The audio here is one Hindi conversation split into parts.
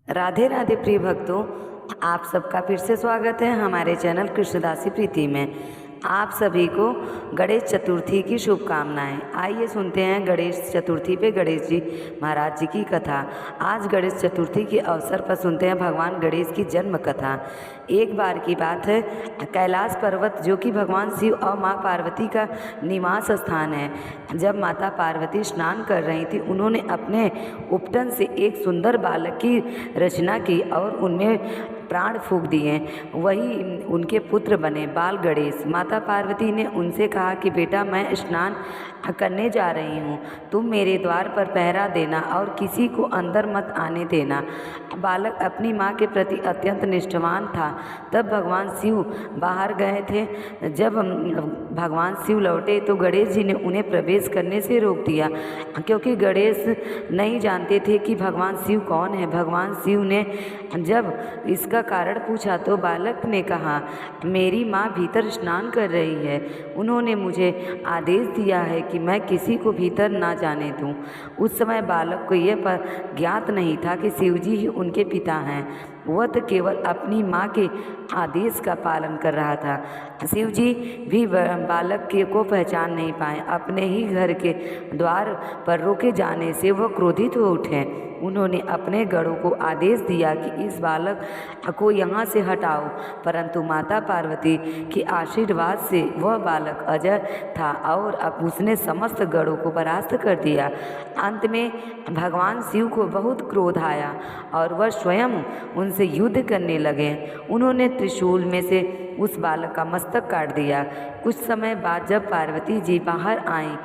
राधे राधे प्रिय भक्तों, आप सबका फिर से स्वागत है हमारे चैनल कृष्णदासी प्रीति में। आप सभी को गणेश चतुर्थी की शुभकामनाएं। आइए सुनते हैं गणेश चतुर्थी पे गणेश जी महाराज जी की कथा। आज गणेश चतुर्थी के अवसर पर सुनते हैं भगवान गणेश की जन्म कथा। एक बार की बात है, कैलाश पर्वत जो कि भगवान शिव और माँ पार्वती का निवास स्थान है, जब माता पार्वती स्नान कर रही थी, उन्होंने अपने उपटन से एक सुंदर बालक की रचना की और उनमें प्राण फूंक दिए। वही उनके पुत्र बने बाल गणेश। माता पार्वती ने उनसे कहा कि बेटा, मैं स्नान करने जा रही हूँ, तुम मेरे द्वार पर पहरा देना और किसी को अंदर मत आने देना। बालक अपनी माँ के प्रति अत्यंत निष्ठावान था। तब भगवान शिव बाहर गए थे। जब भगवान शिव लौटे तो गणेश जी ने उन्हें प्रवेश करने से रोक दिया, क्योंकि गणेश नहीं जानते थे कि भगवान शिव कौन है। भगवान शिव ने जब इसका कारण पूछा तो बालक ने कहा, मेरी माँ भीतर स्नान कर रही है, उन्होंने मुझे आदेश दिया है कि मैं किसी को भीतर ना जाने दूं। उस समय बालक को यह ज्ञात नहीं था कि शिवजी ही उनके पिता हैं। वह तो केवल अपनी माँ के आदेश का पालन कर रहा था। शिवजी भी बालक को पहचान नहीं पाए। अपने ही घर के द्वार पर रोके जाने से वह क्रोधित हो उठे। उन्होंने अपने गणों को आदेश दिया कि इस बालक को यहाँ से हटाओ, परंतु माता पार्वती के आशीर्वाद से वह बालक अजय था और अब उसने समस्त गणों को परास्त कर दिया। अंत में भगवान शिव को बहुत क्रोध आया और वह स्वयं उनसे युद्ध करने लगे। उन्होंने त्रिशूल में से उस बालक का मस्तक काट दिया। कुछ समय बाद जब पार्वती जी बाहर आईं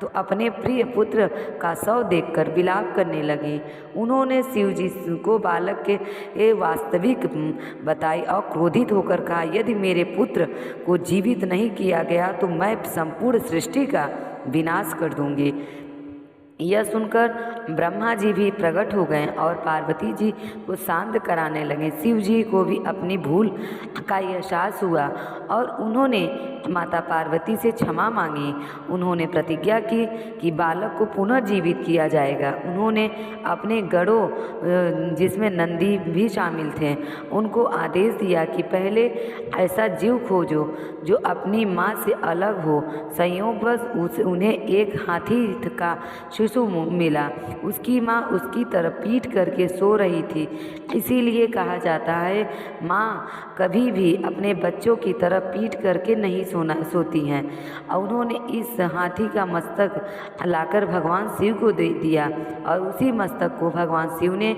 तो अपने प्रिय पुत्र का शव देखकर विलाप करने लगी। उन्होंने शिव जी को बालक के वास्तविक बताई और क्रोधित होकर कहा, यदि मेरे पुत्र को जीवित नहीं किया गया तो मैं संपूर्ण सृष्टि का विनाश कर दूंगी। यह सुनकर ब्रह्मा जी भी प्रकट हो गए और पार्वती जी को शांत कराने लगे। शिव जी को भी अपनी भूल का एहसास हुआ और उन्होंने माता पार्वती से क्षमा मांगी। उन्होंने प्रतिज्ञा की कि बालक को पुनः जीवित किया जाएगा। उन्होंने अपने गणों, जिसमें नंदी भी शामिल थे, उनको आदेश दिया कि पहले ऐसा जीव खोजो जो अपनी माँ से अलग हो। संयोगवश उन्हें एक हाथी का शिशु मिला। उसकी माँ उसकी तरफ पीट करके सो रही थी। इसीलिए कहा जाता है, माँ कभी भी अपने बच्चों की तरफ पीट करके नहीं सोती हैं। और उन्होंने इस हाथी का मस्तक लाकर भगवान शिव को दे दिया और उसी मस्तक को भगवान शिव ने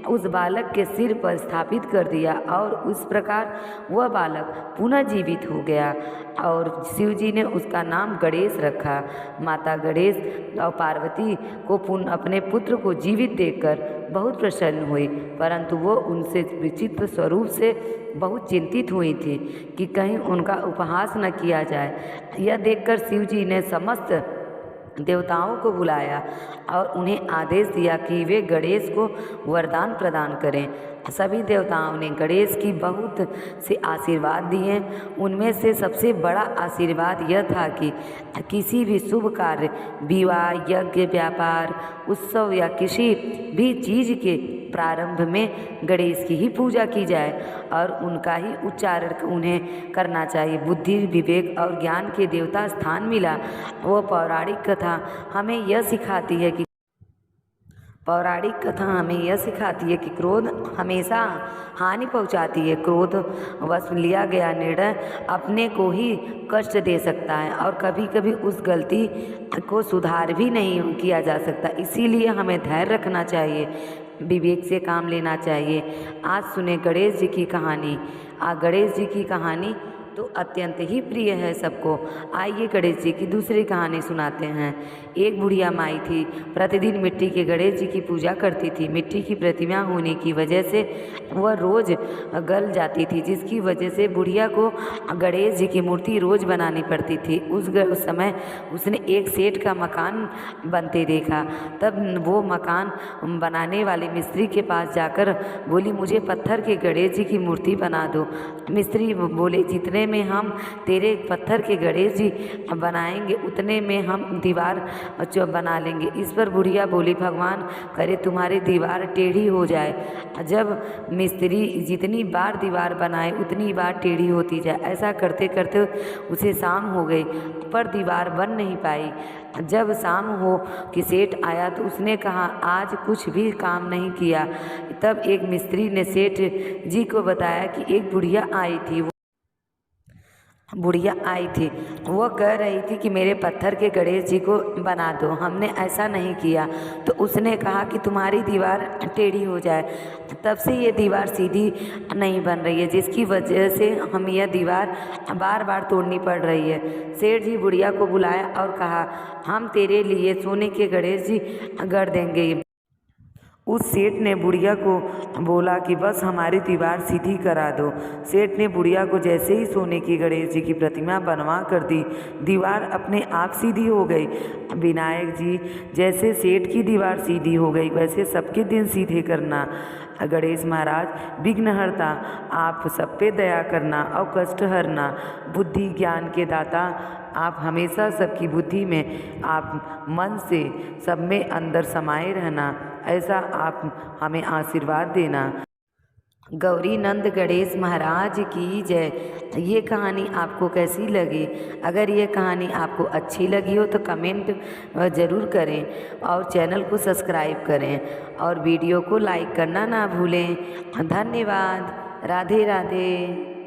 उस बालक के सिर पर स्थापित कर दिया और उस प्रकार वह बालक पुनः जीवित हो गया और शिव जी ने उसका नाम गणेश रखा। माता गणेश और पार्वती को अपने पुत्र को जीवित देखकर बहुत प्रसन्न हुई, परंतु वो उनसे विचित्र स्वरूप से बहुत चिंतित हुई थी कि कहीं उनका उपहास न किया जाए। यह देखकर शिव जी ने समस्त देवताओं को बुलाया और उन्हें आदेश दिया कि वे गणेश को वरदान प्रदान करें। सभी देवताओं ने गणेश की बहुत से आशीर्वाद दिए। उनमें से सबसे बड़ा आशीर्वाद यह था कि किसी भी शुभ कार्य, विवाह, यज्ञ, व्यापार, उत्सव या किसी भी चीज़ के प्रारंभ में गणेश की ही पूजा की जाए और उनका ही उच्चारण उन्हें करना चाहिए। बुद्धि, विवेक और ज्ञान के देवता स्थान मिला। वो पौराणिक कथा हमें यह सिखाती है कि क्रोध हमेशा हानि पहुंचाती है। क्रोध वश लिया गया निर्णय अपने को ही कष्ट दे सकता है और कभी कभी उस गलती को सुधार भी नहीं किया जा सकता। इसीलिए हमें धैर्य रखना चाहिए, विवेक से काम लेना चाहिए। आज सुने गणेश जी की कहानी। गणेश जी की कहानी तो अत्यंत ही प्रिय है सबको। आइए गणेश जी की दूसरी कहानी सुनाते हैं। एक बुढ़िया माई थी, प्रतिदिन मिट्टी के गणेश जी की पूजा करती थी। मिट्टी की प्रतिमा होने की वजह से वह रोज गल जाती थी, जिसकी वजह से बुढ़िया को गणेश जी की मूर्ति रोज बनानी पड़ती थी। उस समय उसने एक सेठ का मकान बनते देखा। तब वो मकान बनाने वाले मिस्त्री के पास जाकर बोली, मुझे पत्थर के गणेश जी की मूर्ति बना दो। मिस्त्री बोले, जितने में हम तेरे पत्थर के गणेश जी बनाएंगे, उतने में हम दीवार जो बना लेंगे। इस पर बुढ़िया बोली, भगवान करे तुम्हारी दीवार टेढ़ी हो जाए। जब मिस्त्री जितनी बार दीवार बनाए उतनी बार टेढ़ी होती जाए। ऐसा करते करते उसे शाम हो गई पर दीवार बन नहीं पाई। जब शाम हो कि सेठ आया तो उसने कहा आज कुछ भी काम नहीं किया। तब एक मिस्त्री ने सेठ जी को बताया कि एक बुढ़िया आई थी, वो कह रही थी कि मेरे पत्थर के गणेश जी को बना दो। हमने ऐसा नहीं किया तो उसने कहा कि तुम्हारी दीवार टेढ़ी हो जाए। तब से ये दीवार सीधी नहीं बन रही है, जिसकी वजह से हम यह दीवार बार बार तोड़नी पड़ रही है। सेठ जी बुढ़िया को बुलाया और कहा हम तेरे लिए सोने के गणेश जी गढ़ देंगे। उस सेठ ने बुढ़िया को बोला कि बस हमारी दीवार सीधी करा दो। सेठ ने बुढ़िया को जैसे ही सोने की गणेश जी की प्रतिमा बनवा कर दी, दीवार अपने आप सीधी हो गई। विनायक जी, जैसे सेठ की दीवार सीधी हो गई वैसे सबके दिन सीधे करना। गणेश महाराज विघ्नहर्ता, आप सब पे दया करना और कष्ट हरना। बुद्धि ज्ञान के दाता, आप हमेशा सबकी बुद्धि में, आप मन से सब में अंदर समाये रहना, ऐसा आप हमें आशीर्वाद देना। गौरी नंद गणेश महाराज की जय। ये कहानी आपको कैसी लगी? अगर ये कहानी आपको अच्छी लगी हो तो कमेंट ज़रूर करें और चैनल को सब्सक्राइब करें और वीडियो को लाइक करना ना भूलें। धन्यवाद। राधे राधे।